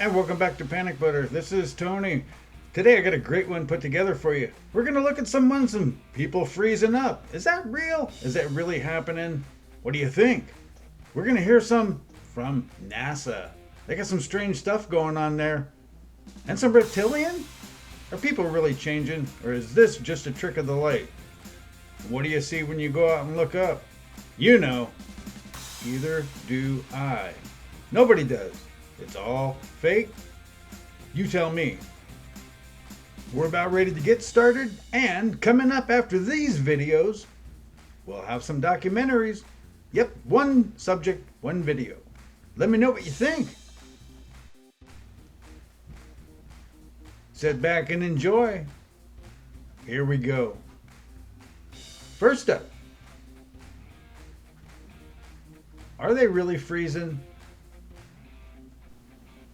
And welcome back to Panic Butter. This is Tony. Today I got a great one put together for you. We're going to look at some people freezing up. Is that real? Is that really happening? What do you think? We're going to hear some from NASA. They got some strange stuff going on there. And some reptilian? Are people really changing? Or is this just a trick of the light? What do you see when you go out and look up? You know. Either do I. Nobody does. It's all fake? You tell me. We're about ready to get started, and coming up after these videos, we'll have some documentaries. Yep, one subject, one video. Let me know what you think. Sit back and enjoy. Here we go. First up, are they really freezing?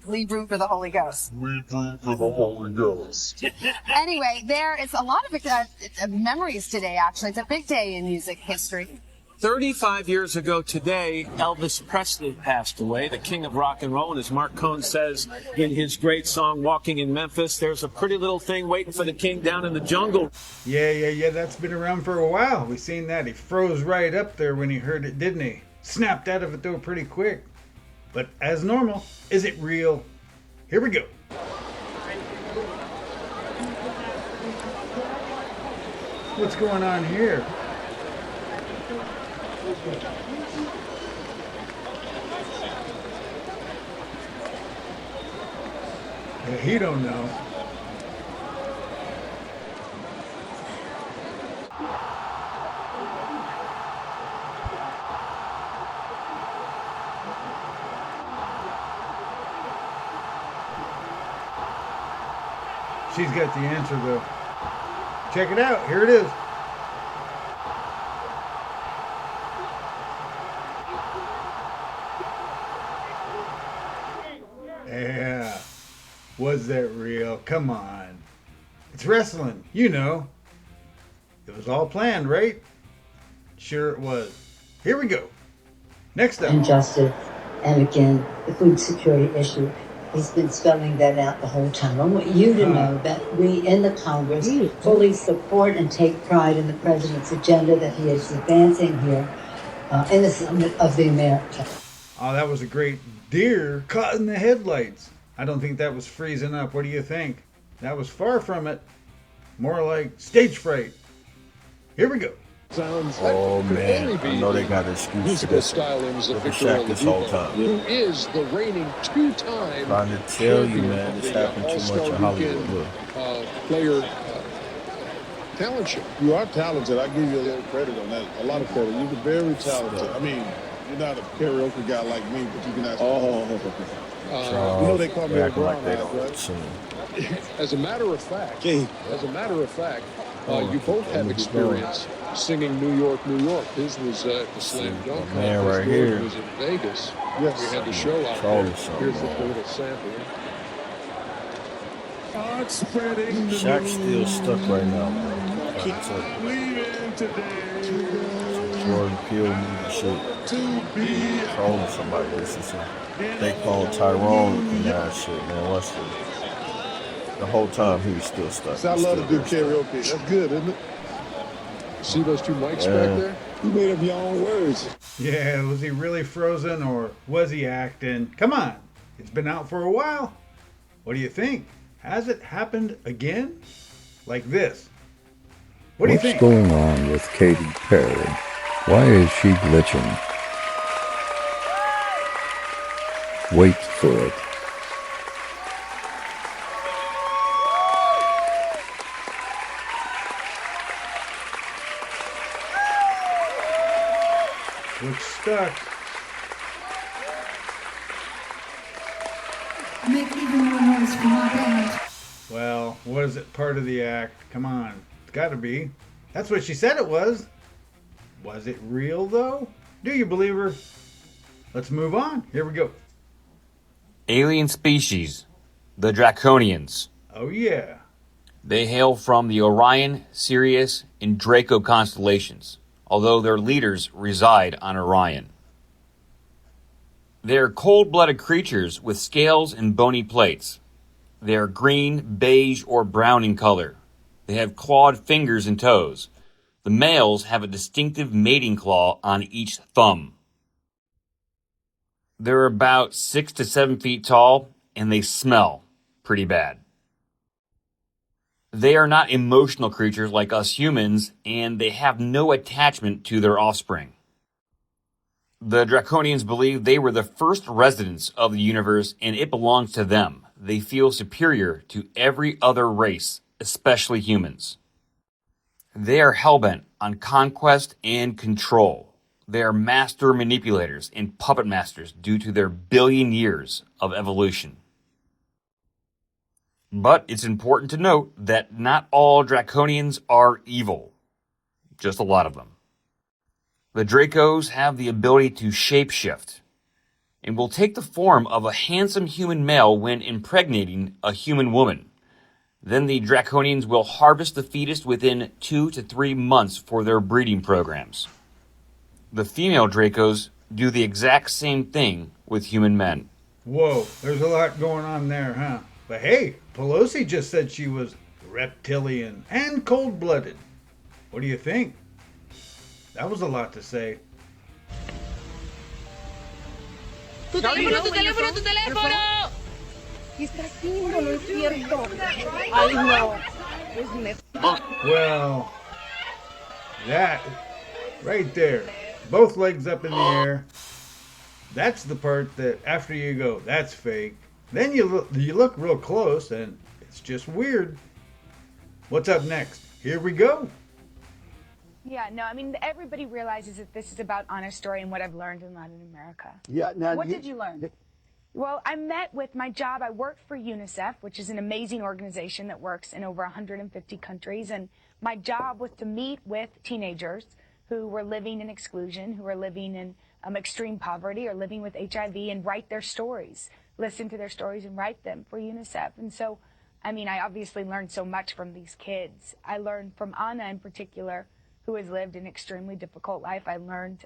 Leave room for the Holy Ghost. Leave room for the Holy Ghost. Anyway, there is a lot of memories today, actually. It's a big day in music history. 35 years ago today, Elvis Presley passed away, the king of rock and roll. And as Mark Cohn says in his great song, Walking in Memphis, there's a pretty little thing waiting for the king down in the jungle. Yeah, that's been around for a while. We seen that. He froze right up there when he heard it, didn't he? Snapped out of it though pretty quick. But as normal, is it real? Here we go. What's going on here? Yeah, he don't know. She's got the answer though. Check it out. Here it is. Yeah. Was that real? Come on. It's wrestling. You know. It was all planned, right? Sure it was. Here we go. Next up. Injustice. And again, the food security issue. He's been spelling that out the whole time. I want you to know that we in the Congress fully support and take pride in the president's agenda that he is advancing here in the summit of the Americas. Oh, that was a great deer caught in the headlights. I don't think that was freezing up. What do you think? That was far from it. More like stage fright. Here we go. Oh man, I know they got an excuse for this. Shaq this whole time. Who is the reigning two-time Trying to tell you, man, this happened too much in Hollywood. Look. Player talent show. You are talented. I give you a little credit on that. A lot of credit. You're very talented. I mean, you're not a karaoke guy like me, but you can ask. Charles, you know they call me a acting like brown they eyes, don't right? sing. As a matter of fact, you both have experience singing New York, New York. His was at the Slam Dunk Man, Contest. right here. Was in Vegas. Yes. We had the show out Charlie there. song, Here's man. the little sample. Shaq's still stuck right now, man. Jordan Peele movie shit. Trolling somebody. This is they call Tyrone and that shit, man. Watch this. The whole time he was still stuck. So I love to do karaoke. That's good, isn't it? See those two mics back there? You made up your own words. Yeah, was he really frozen or was he acting? Come on. It's been out for a while. What do you think? Has it happened again? Like this. What do you think? What's going on with Katy Perry? Why is she glitching? Wait for it. Looks stuck. Make even more noise for my band. Well, was it part of the act? Come on. It's gotta be. That's what she said it was. Was it real though? Do you believe her? Let's move on. Here we go. Alien species, the Draconians. Oh yeah. They hail from the Orion, Sirius, and Draco constellations, although their leaders reside on Orion. They're cold-blooded creatures with scales and bony plates. They are green, beige, or brown in color. They have clawed fingers and toes. The males have a distinctive mating claw on each thumb. They're about 6 to 7 feet tall, and they smell pretty bad. They are not emotional creatures like us humans, and they have no attachment to their offspring. The Draconians believe they were the first residents of the universe, and it belongs to them. They feel superior to every other race, especially humans. They are hellbent on conquest and control. They are master manipulators and puppet masters due to their billion years of evolution. But it's important to note that not all Draconians are evil. Just a lot of them. The Dracos have the ability to shapeshift and will take the form of a handsome human male when impregnating a human woman. Then the Draconians will harvest the fetus within 2 to 3 months for their breeding programs. The female Dracos do the exact same thing with human men. Whoa, there's a lot going on there, huh? But hey, Pelosi just said she was reptilian and cold-blooded. What do you think? That was a lot to say. Tu teléfono, tu teléfono, tu teléfono. ¿Qué está haciendo? No es cierto. Ay, no. Es neta. Well, that right there, both legs up in the air. That's the part that after you go, that's fake. Then you look real close and it's just weird. What's up next? Here we go. Yeah, no, I mean, everybody realizes that this is about Anna's story and what I've learned in Latin America. Yeah, now What did you learn? Well, I met with my job. I worked for UNICEF, which is an amazing organization that works in over 150 countries. And my job was to meet with teenagers who were living in exclusion, who were living in extreme poverty or living with HIV, and write their stories, listen to their stories and write them for UNICEF. And so, I mean, I obviously learned so much from these kids. I learned from Anna in particular, who has lived an extremely difficult life. I learned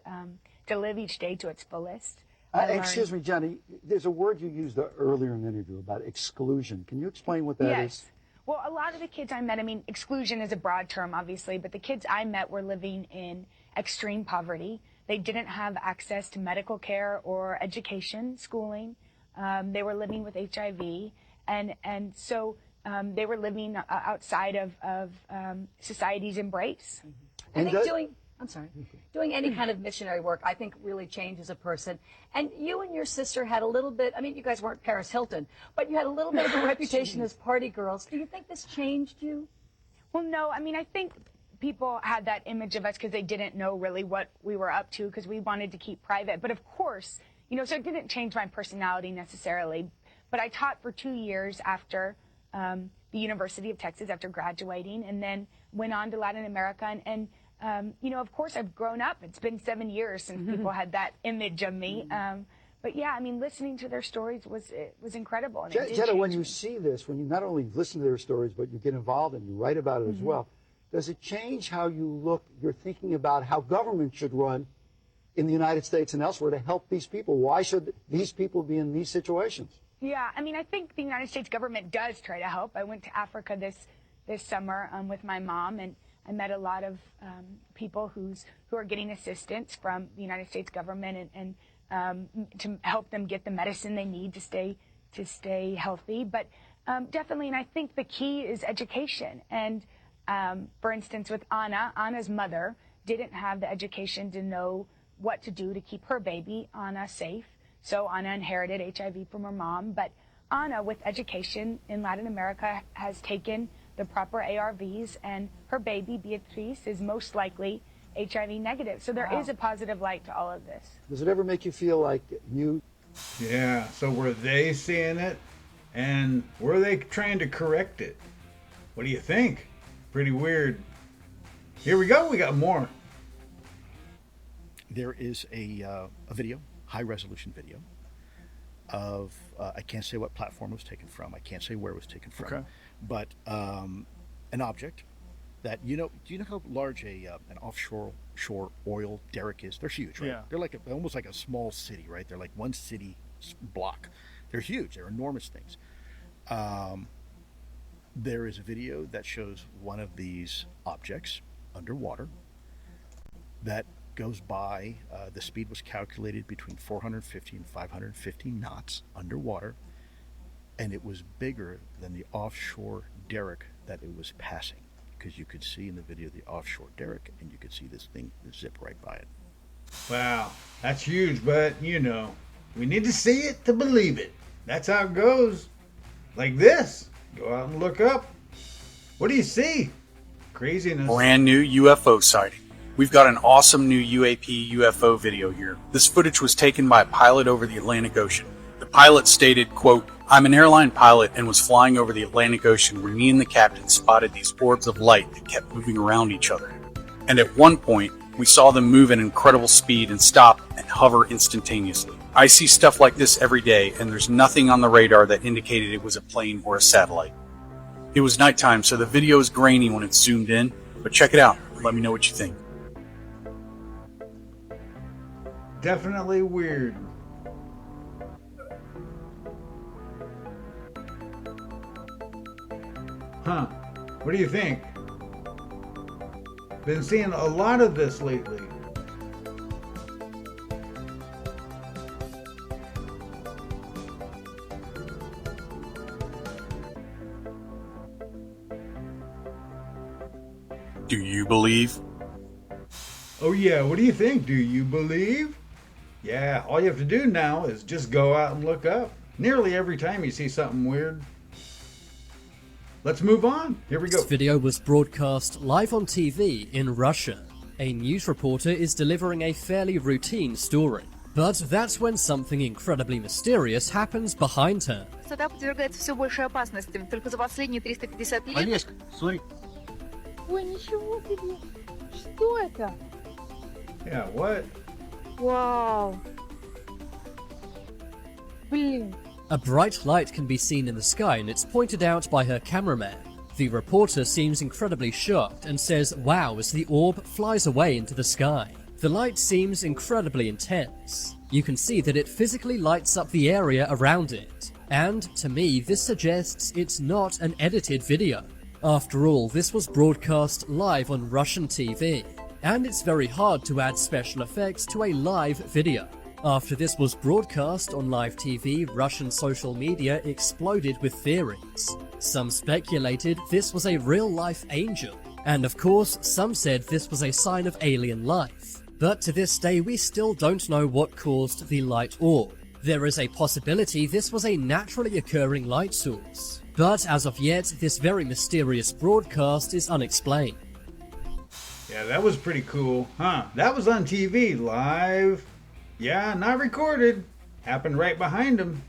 to live each day to its fullest. Excuse me, Johnny, there's a word you used earlier in the interview about exclusion. Can you explain what that is? Well, a lot of the kids I met, I mean, exclusion is a broad term, obviously, but the kids I met were living in extreme poverty. They didn't have access to medical care or education, schooling. They were living with HIV, and so they were living outside of society's embrace. I think doing any kind of missionary work, I think, really changes a person. And you and your sister had a little bit, I mean, you guys weren't Paris Hilton, but you had a little bit of a reputation as party girls. Do you think this changed you? Well, no, I mean, I think people had that image of us because they didn't know really what we were up to because we wanted to keep private. But of course, you know, so it didn't change my personality necessarily. But I taught for 2 years after the University of Texas, after graduating, and then went on to Latin America. And you know, of course, I've grown up. It's been 7 years since people had that image of me. But yeah, I mean, listening to their stories was incredible. And Jetta, when you see this, when you not only listen to their stories, but you get involved and you write about it as well, does it change how you look, you're thinking about how government should run in the United States and elsewhere to help these people? Why should these people be in these situations? Yeah, I mean, I think the United States government does try to help. I went to Africa this summer with my mom, and I met a lot of people who are getting assistance from the United States government and to help them get the medicine they need to stay healthy. But definitely, and I think the key is education. And for instance, with Anna's mother didn't have the education to know what to do to keep her baby, Anna, safe. So Anna inherited HIV from her mom. But Anna, with education in Latin America, has taken the proper ARVs, and her baby, Beatriz, is most likely HIV negative. So there is a positive light to all of this. Does it ever make you feel like you... Yeah, so were they seeing it? And were they trying to correct it? What do you think? Pretty weird. Here we go, we got more. There is a video, high-resolution video, of, I can't say what platform it was taken from, I can't say where it was taken from, but an object that, do you know how large an offshore oil derrick is? They're huge, right? Yeah. They're like almost like a small city, right? They're like one city block. They're huge. They're enormous things. There is a video that shows one of these objects underwater that goes by. The speed was calculated between 450 and 550 knots underwater, and it was bigger than the offshore derrick that it was passing, because you could see in the video the offshore derrick, and you could see this thing zip right by it. Wow, that's huge, but we need to see it to believe it. That's how it goes. Like this. Go out and look up. What do you see? Craziness. Brand new UFO sighting. We've got an awesome new UAP UFO video here. This footage was taken by a pilot over the Atlantic Ocean. The pilot stated, quote, "I'm an airline pilot and was flying over the Atlantic Ocean when me and the captain spotted these orbs of light that kept moving around each other. And at one point, we saw them move at incredible speed and stop and hover instantaneously. I see stuff like this every day, and there's nothing on the radar that indicated it was a plane or a satellite. It was nighttime, so the video is grainy when it's zoomed in, but check it out. Let me know what you think." Definitely weird. Huh. What do you think? Been seeing a lot of this lately. Do you believe? Oh yeah, what do you think? Do you believe? Yeah, all you have to do now is just go out and look up. Nearly every time you see something weird. Let's move on. Here we go. This video was broadcast live on TV in Russia. A news reporter is delivering a fairly routine story. But that's when something incredibly mysterious happens behind her. Высота подвергается все большей опасности. Только за последние 350 лет... Олежка, смотри. Ой, ничего себе. Что это? Yeah, what? Вау. Блин. A bright light can be seen in the sky and it's pointed out by her cameraman. The reporter seems incredibly shocked and says wow as the orb flies away into the sky. The light seems incredibly intense. You can see that it physically lights up the area around it. And to me, this suggests it's not an edited video. After all, this was broadcast live on Russian TV. And it's very hard to add special effects to a live video. After this was broadcast on live TV, Russian social media exploded with theories. Some speculated this was a real-life angel, and of course, some said this was a sign of alien life. But to this day, we still don't know what caused the light orb. There is a possibility this was a naturally occurring light source. But as of yet, this very mysterious broadcast is unexplained. Yeah, that was pretty cool, huh? That was on TV, live. Yeah, not recorded. Happened right behind him.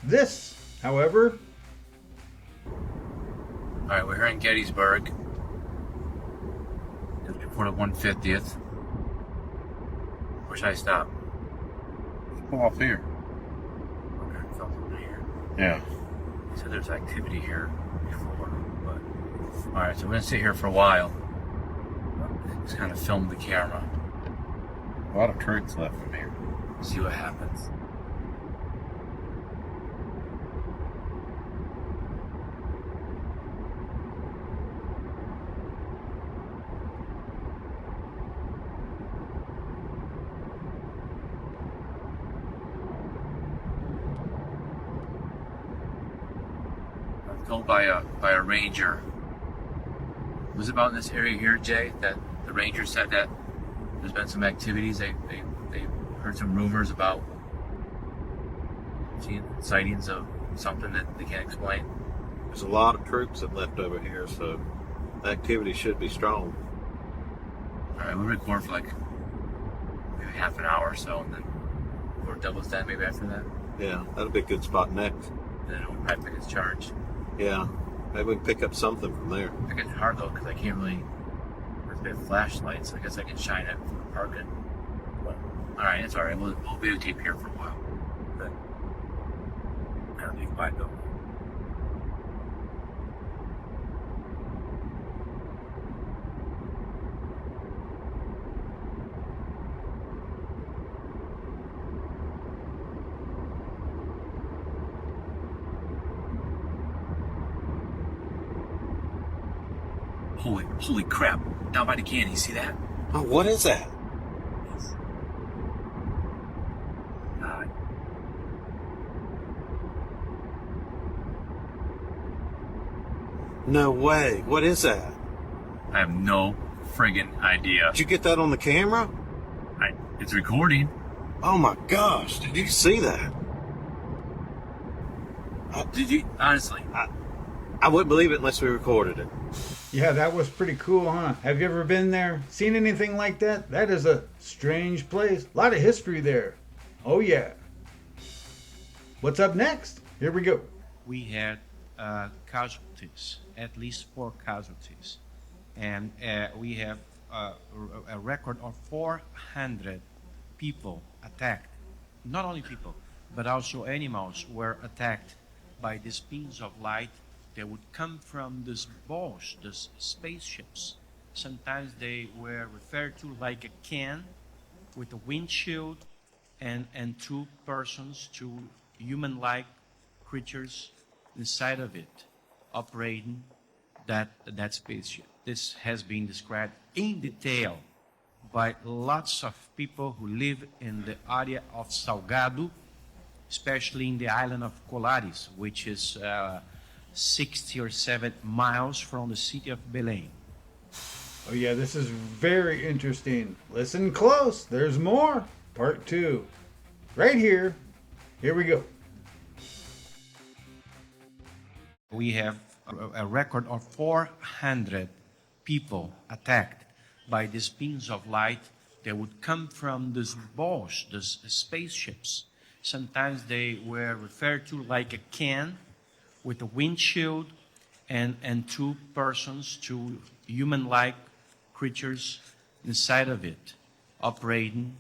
This, however... Alright, we're here in Gettysburg. Just before the 150th. Where should I stop? Pull off here. Okay, it's over here. Yeah. So there's activity here before, but... Alright, so we're gonna sit here for a while. Just kind of film the camera. A lot of tricks left from here. See what happens. I was told by a ranger. Was it about in this area here, Jay, that the ranger said that there's been some activities. They heard some rumors about seeing sightings of something that they can't explain. There's a lot of troops that left over here, so the activity should be strong. Alright, we'll record for like maybe half an hour or so, and then we'll double that maybe after that. Yeah, that'll be a good spot next. And then we'll probably pick its charge. Yeah, maybe we can pick up something from there. I think it's hard though, because I can't really. There's a flashlight, so I guess I can shine it from the parking. Alright, it's alright. We'll videotape here for a while. But that'll be quiet though. Holy crap. Down by the canyon, you see that? Oh, what is that? God. No way. What is that? I have no friggin' idea. Did you get that on the camera? It's recording. Oh my gosh, did you see that? Did you? Honestly. I wouldn't believe it unless we recorded it. Yeah, that was pretty cool, huh? Have you ever been there? Seen anything like that? That is a strange place. A lot of history there. Oh yeah. What's up next? Here we go. We had casualties, at least 4 casualties. And we have a record of 400 people attacked. Not only people, but also animals were attacked by these beams of light that would come from these balls, these spaceships. Sometimes they were referred to like a can with a windshield and 2 persons, 2 human-like creatures inside of it, operating that spaceship. This has been described in detail by lots of people who live in the area of Salgado, especially in the island of Colares, which is 60 or 70 miles from the city of Belém. Oh yeah, this is very interesting. Listen close, there's more. Part 2. Right here. Here we go. We have a record of 400 people attacked by these beams of light that would come from these balls, these spaceships. Sometimes they were referred to like a can with a windshield and 2 persons, 2 human-like creatures inside of it, operating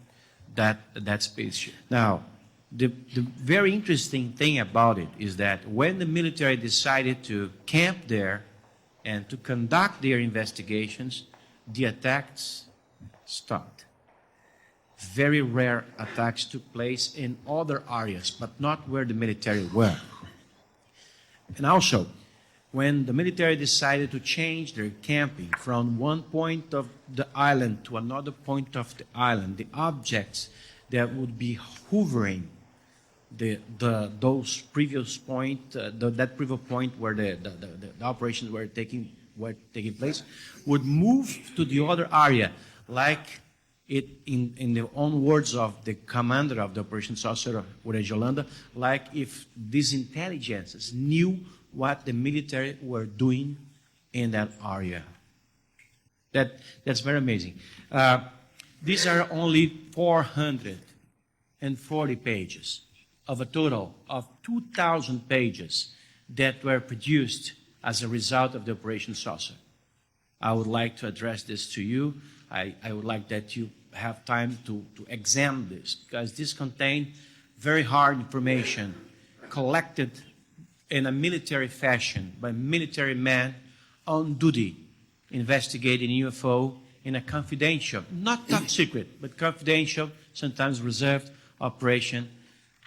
that spaceship. Now, the very interesting thing about it is that when the military decided to camp there and to conduct their investigations, the attacks stopped. Very rare attacks took place in other areas, but not where the military were. And also, when the military decided to change their camping from one point of the island to another point of the island, the objects that would be hovering those previous point, that previous point where the operations were taking place, would move to the other area, like it in the own words of the commander of the operations officer, Yolanda, like if these intelligences knew what the military were doing in that area. That's very amazing. These are only 440 pages of a total of 2,000 pages that were produced as a result of the Operation Saucer. I would like to address this to you. I would like that you have time to examine this, because this contains very hard information collected in a military fashion by military men on duty investigating UFO in a confidential, not top secret, but confidential, sometimes reserved operation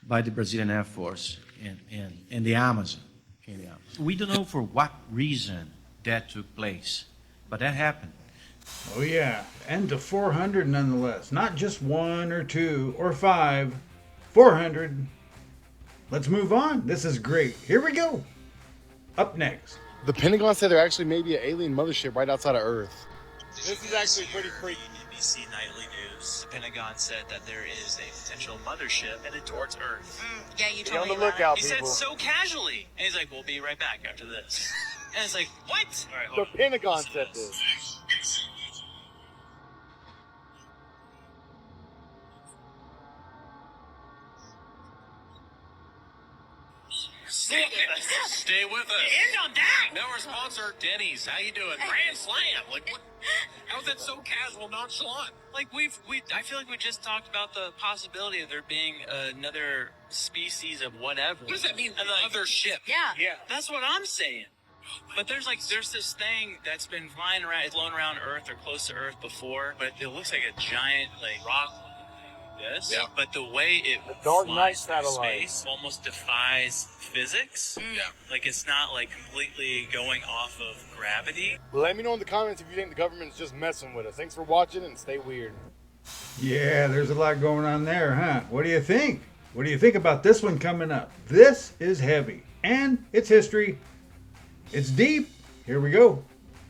by the Brazilian Air Force in the Amazon. We don't know for what reason that took place, but that happened. Oh yeah, and to 400 nonetheless. Not just 1 or 2 or 5, 400. Let's move on. This is great. Here we go. Up next. The Pentagon said there actually may be an alien mothership right outside of Earth. This is actually pretty freaky. BBC Nightly News. The Pentagon said that there is a potential mothership headed towards Earth. Yeah, you told me on the lookout, He said so casually. And he's like, we'll be right back after this. And it's like, what? All right, the Pentagon said this. Stay with us. End on that. Now our sponsor, Denny's. How you doing? Grand Slam. Like, what? How is that so casual, nonchalant? Like I feel like we just talked about the possibility of there being another species of whatever. What does that mean? Another ship. Yeah. That's what I'm saying. But there's this thing that's been flown around Earth or close to Earth before, but it looks like a giant rock. this, but the way it Dark Knight flies through satellite space almost defies physics. Like it's not like completely going off of gravity. Let me know in the comments if you think the government's just messing with us. Thanks for watching and stay weird. Yeah, there's a lot going on there, huh? What do you think? What do you think about this one coming up? This is heavy, and it's history. It's deep. Here we go.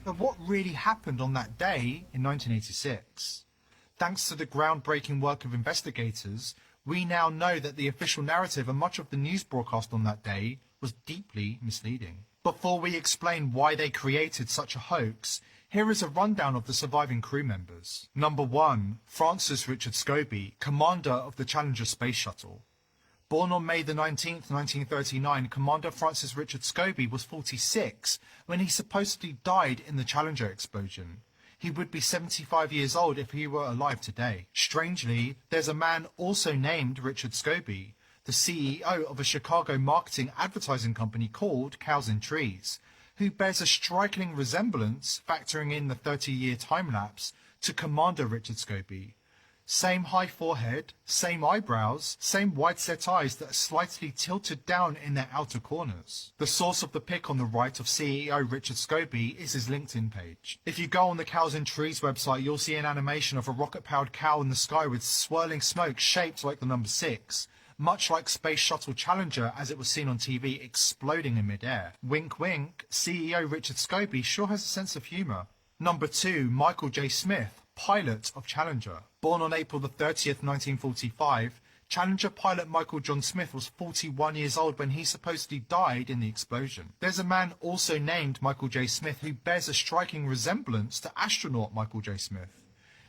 But what really happened on that day in 1986? Thanks to the groundbreaking work of investigators, we now know that the official narrative and much of the news broadcast on that day was deeply misleading. Before we explain why they created such a hoax, here is a rundown of the surviving crew members. Number 1, Francis Richard Scobie, commander of the Challenger space shuttle. Born on May the 19th, 1939, Commander Francis Richard Scobie was 46 when he supposedly died in the Challenger explosion. He would be 75 years old if he were alive today. Strangely, there's a man also named Richard Scobie, the CEO of a Chicago marketing advertising company called Cows and Trees, who bears a striking resemblance, factoring in the 30-year time-lapse, to Commander Richard Scobie. Same high forehead, same eyebrows, same wide-set eyes that are slightly tilted down in their outer corners. The source of the pic on the right of CEO Richard Scobie is his LinkedIn page. If you go on the Cows and Trees website, you'll see an animation of a rocket-powered cow in the sky with swirling smoke shaped like the number 6, much like Space Shuttle Challenger as it was seen on TV exploding in mid-air. Wink wink, CEO Richard Scobie sure has a sense of humour. Number 2, Michael J. Smith, pilot of Challenger. Born on April the 30th, 1945, Challenger pilot Michael John Smith was 41 years old when he supposedly died in the explosion. There's a man also named Michael J. Smith who bears a striking resemblance to astronaut Michael J. Smith.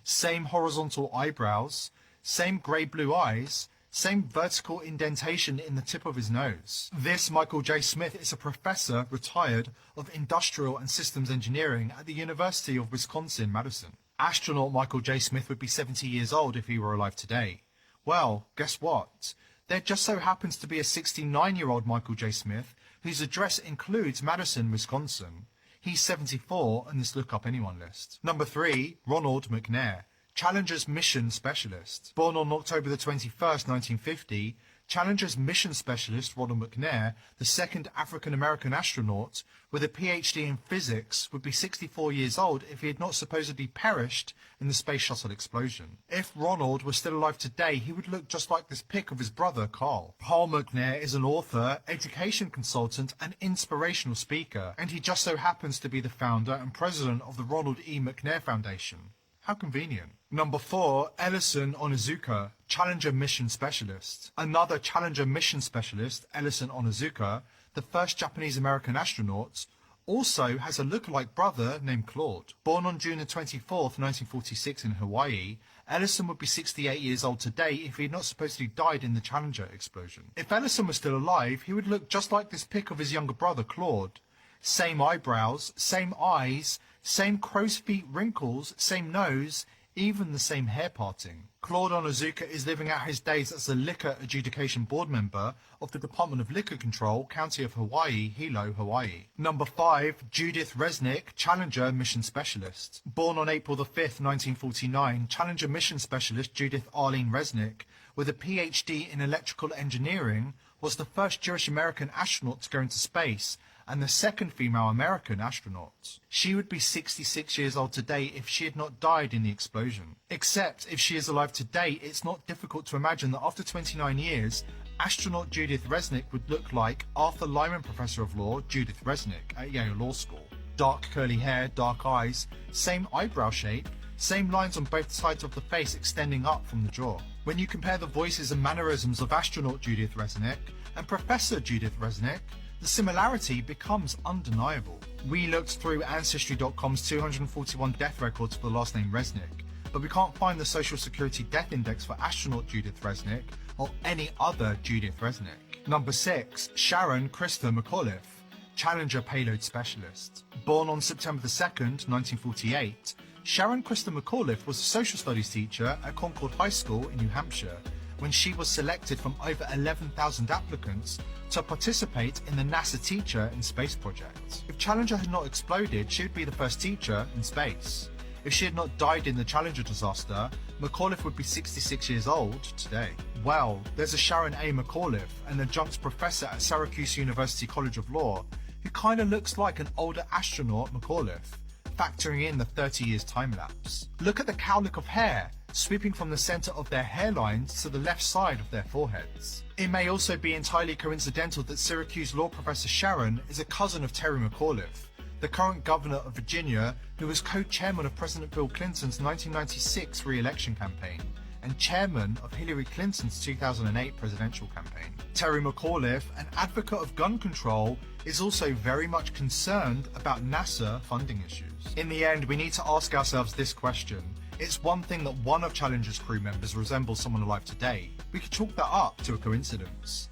Same horizontal eyebrows, same grey-blue eyes, same vertical indentation in the tip of his nose. This Michael J. Smith is a professor, retired, of industrial and systems engineering at the University of Wisconsin-Madison. Astronaut Michael J. Smith would be 70 years old if he were alive today. Well, guess what? There just so happens to be a 69-year-old Michael J. Smith whose address includes Madison, Wisconsin. He's 74 on this Look Up Anyone list. Number 3, Ronald McNair, Challenger's mission specialist. Born on October the 21st, 1950, Challenger's mission specialist, Ronald McNair, the second African-American astronaut with a PhD in physics, would be 64 years old if he had not supposedly perished in the space shuttle explosion. If Ronald was still alive today, he would look just like this pic of his brother, Carl. Carl McNair is an author, education consultant, and inspirational speaker, and he just so happens to be the founder and president of the Ronald E. McNair Foundation. How convenient. Number 4, Ellison Onizuka, Challenger Mission Specialist. Another Challenger Mission Specialist, Ellison Onizuka, the first Japanese-American astronaut, also has a lookalike brother named Claude. Born on June 24th, 1946 in Hawaii, Ellison would be 68 years old today if he had not supposedly died in the Challenger explosion. If Ellison was still alive, he would look just like this pic of his younger brother, Claude. Same eyebrows, same eyes, same crow's feet wrinkles, same nose, even the same hair parting. Claude Onizuka is living out his days as a liquor adjudication board member of the Department of Liquor Control, County of Hawaii, Hilo, Hawaii. Number 5, Judith Resnick, Challenger Mission Specialist. Born on April the 5th, 1949, Challenger Mission Specialist Judith Arlene Resnick, with a PhD in electrical engineering, was the first Jewish American astronaut to go into space and the second female American astronaut. She would be 66 years old today if she had not died in the explosion. Except if she is alive today, it's not difficult to imagine that after 29 years, astronaut Judith Resnick would look like Arthur Lyman Professor of Law Judith Resnick at Yale Law School. Dark curly hair, dark eyes, same eyebrow shape, same lines on both sides of the face extending up from the jaw. When you compare the voices and mannerisms of astronaut Judith Resnick and Professor Judith Resnick, the similarity becomes undeniable. We looked through Ancestry.com's 241 death records for the last name Resnick, but we can't find the Social Security Death Index for astronaut Judith Resnick or any other Judith Resnick. Number 6, Sharon Krista McAuliffe, Challenger Payload Specialist. Born on September 2nd, 1948, Sharon Krista McAuliffe was a social studies teacher at Concord High School in New Hampshire when she was selected from over 11,000 applicants to participate in the NASA Teacher in Space project. If Challenger had not exploded, she would be the first teacher in space. If she had not died in the Challenger disaster, McAuliffe would be 66 years old today. Well, there's a Sharon A. McAuliffe, an adjunct professor at Syracuse University College of Law, who kind of looks like an older astronaut McAuliffe, factoring in the 30 years time lapse. Look at the cowlick of hair, sweeping from the center of their hairlines to the left side of their foreheads. It may also be entirely coincidental that Syracuse law professor Sharon is a cousin of Terry McAuliffe, the current governor of Virginia, who was co-chairman of President Bill Clinton's 1996 re-election campaign and chairman of Hillary Clinton's 2008 presidential campaign. Terry McAuliffe, an advocate of gun control, is also very much concerned about NASA funding issues. In the end, we need to ask ourselves this question. It's one thing that one of Challenger's crew members resembles someone alive today. We could chalk that up to a coincidence.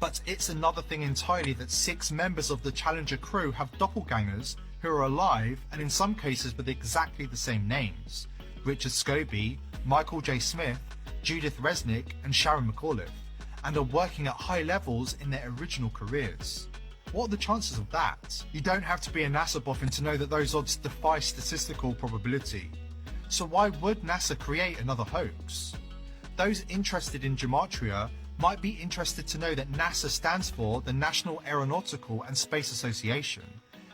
But it's another thing entirely that 6 members of the Challenger crew have doppelgangers who are alive and in some cases with exactly the same names. Richard Scobie, Michael J. Smith, Judith Resnick and Sharon McAuliffe, and are working at high levels in their original careers. What are the chances of that? You don't have to be a NASA boffin to know that those odds defy statistical probability. So why would NASA create another hoax? Those interested in gematria might be interested to know that NASA stands for the National Aeronautical and Space Association,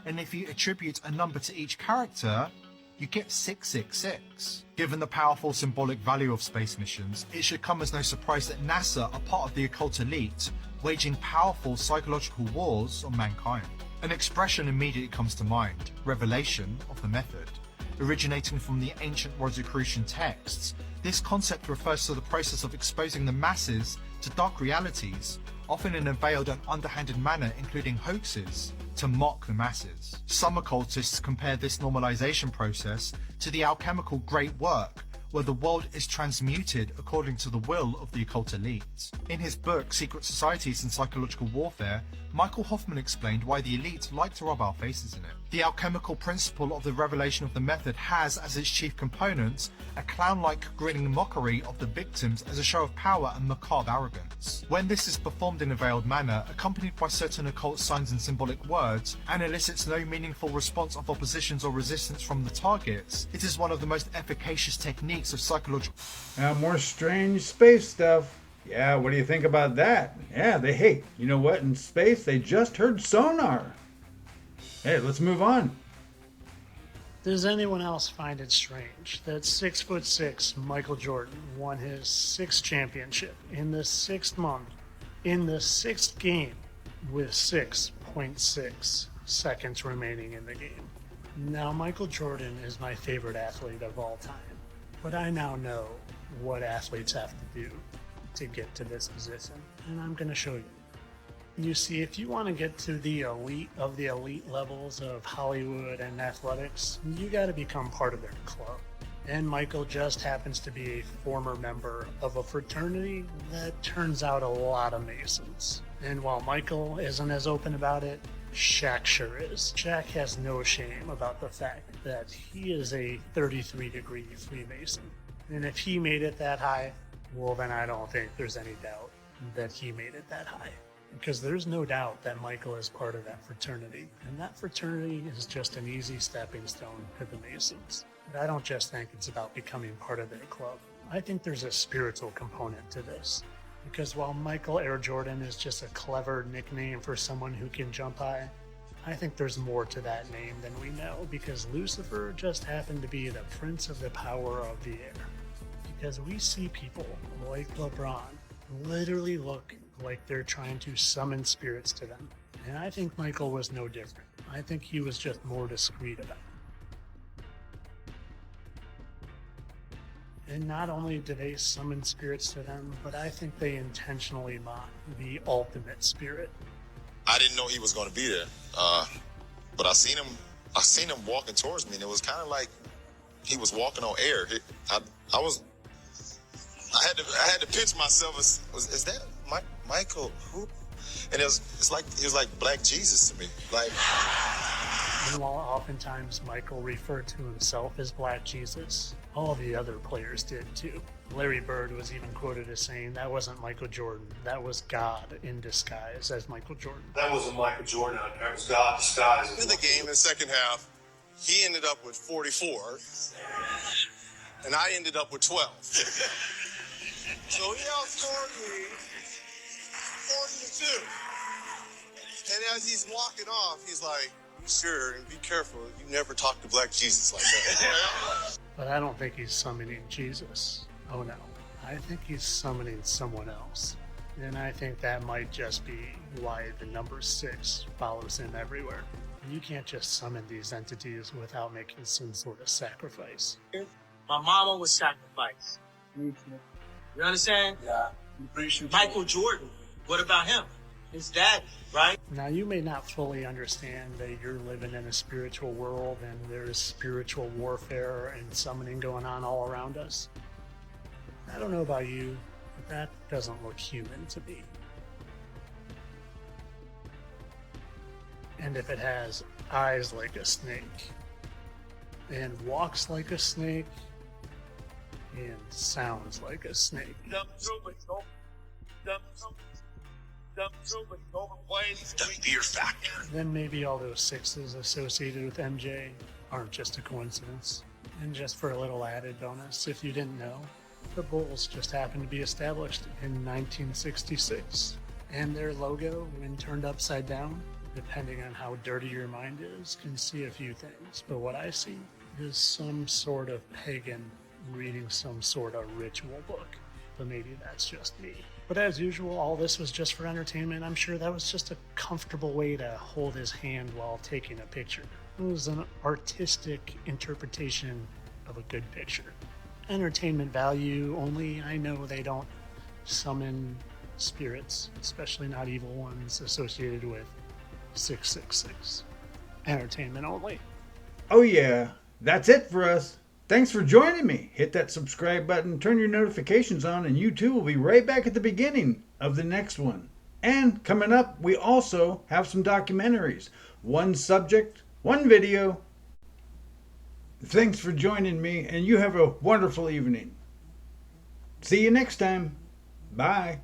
and if you attribute a number to each character, you get 666. Given the powerful symbolic value of space missions, it should come as no surprise that NASA are part of the occult elite, waging powerful psychological wars on mankind. An expression immediately comes to mind, revelation of the method. Originating from the ancient Rosicrucian texts, this concept refers to the process of exposing the masses to dark realities, often in a veiled and underhanded manner, including hoaxes, to mock the masses. Some occultists compare this normalization process to the alchemical great work, where the world is transmuted according to the will of the occult elite. In his book, Secret Societies and Psychological Warfare, Michael Hoffman explained why the elite like to rub our faces in it. The alchemical principle of the revelation of the method has as its chief components a clown-like grinning mockery of the victims as a show of power and macabre arrogance. When this is performed in a veiled manner, accompanied by certain occult signs and symbolic words, and elicits no meaningful response of oppositions or resistance from the targets, it is one of the most efficacious techniques of psychological... Now more strange space stuff. Yeah, what do you think about that? Yeah, you know what? In space, they just heard sonar. Hey, let's move on. Does anyone else find it strange that 6'6" Michael Jordan won his 6th championship in the 6th month, in the 6th game, with 6.6 seconds remaining in the game? Now, Michael Jordan is my favorite athlete of all time, but I now know what athletes have to do to get to this position, and I'm going to show you. You see, if you want to get to the elite of the elite levels of Hollywood and athletics, you got to become part of their club. And Michael just happens to be a former member of a fraternity that turns out a lot of Masons. And while Michael isn't as open about it, Shaq sure is. Shaq has no shame about the fact that he is a 33-degree Freemason. And if he made it that high, well, then I don't think there's any doubt that he made it that high. Because there's no doubt that Michael is part of that fraternity. And that fraternity is just an easy stepping stone to the Masons. But I don't just think it's about becoming part of their club. I think there's a spiritual component to this. Because while Michael Air Jordan is just a clever nickname for someone who can jump high, I think there's more to that name than we know. Because Lucifer just happened to be the prince of the power of the air. Because we see people like LeBron literally look like they're trying to summon spirits to them. And I think Michael was no different. I think he was just more discreet about it. And not only do they summon spirits to them, but I think they intentionally mock the ultimate spirit. I didn't know he was going to be there, but I seen him walking towards me, and it was kind of like he was walking on air. I had to pitch myself as, is that Michael? Who? And it's like he was like Black Jesus to me. Like. And while oftentimes Michael referred to himself as Black Jesus, all the other players did too. Larry Bird was even quoted as saying that wasn't Michael Jordan, that was God in disguise as Michael Jordan. That wasn't Michael Jordan out there, it was God disguised. In the game, in the second half, He ended up with 44, and I ended up with 12. So he outscored me 40-2. And as he's walking off, he's like, "Sure, and be careful. You never talk to Black Jesus like that." But I don't think he's summoning Jesus. Oh no. I think he's summoning someone else. And I think that might just be why the number 6 follows him everywhere. You can't just summon these entities without making some sort of sacrifice. My mama was sacrificed. You understand? Yeah. Michael Jordan, what about him? His dad, right? Now, you may not fully understand that you're living in a spiritual world and there's spiritual warfare and summoning going on all around us. I don't know about you, but that doesn't look human to me. And if it has eyes like a snake, and walks like a snake, and sounds like a snake, The fear factor. then maybe all those 6s associated with MJ aren't just a coincidence. And just for a little added bonus, if you didn't know, the Bulls just happened to be established in 1966. And their logo, when turned upside down, depending on how dirty your mind is, can see a few things. But what I see is some sort of pagan reading some sort of ritual book. But maybe that's just me. But as usual, all this was just for entertainment. I'm sure that was just a comfortable way to hold his hand while taking a picture. It was an artistic interpretation of a good picture. Entertainment value only. I know they don't summon spirits, especially not evil ones associated with 666. Entertainment only. Oh yeah, that's it for us. Thanks for joining me. Hit that subscribe button, turn your notifications on, and you too will be right back at the beginning of the next one. And coming up, we also have some documentaries. One subject, one video. Thanks for joining me, and you have a wonderful evening. See you next time. Bye.